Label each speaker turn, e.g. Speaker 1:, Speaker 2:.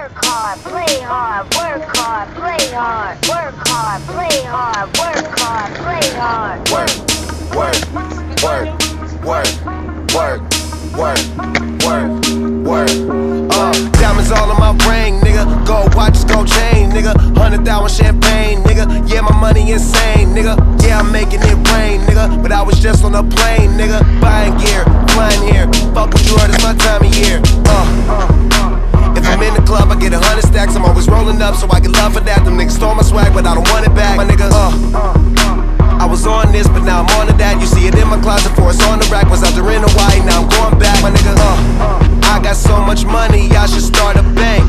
Speaker 1: work hard, play hard, work hard, play hard, work hard, play hard, work hard, play hard.
Speaker 2: Work, work, work, work, work, work, work, work. Diamonds all in my ring, nigga. Gold watches, gold chain, nigga. 100,000 champagne, nigga. Yeah, my money insane, nigga. Yeah, I'm making it rain, nigga. But I was just on a plane, nigga. Buying gear, flying here. Fuck what you heard, it's my time of year. If I'm in the club, I get 100 stacks. I'm always rolling up, so I get love for that. Them niggas stole my swag, but I don't want it back. My nigga, I was on this, but now I'm on to that. You see it in my closet, for it's on the rack. Was out there in Hawaii, now I'm going back. My nigga, I got so much money, I should start a bank.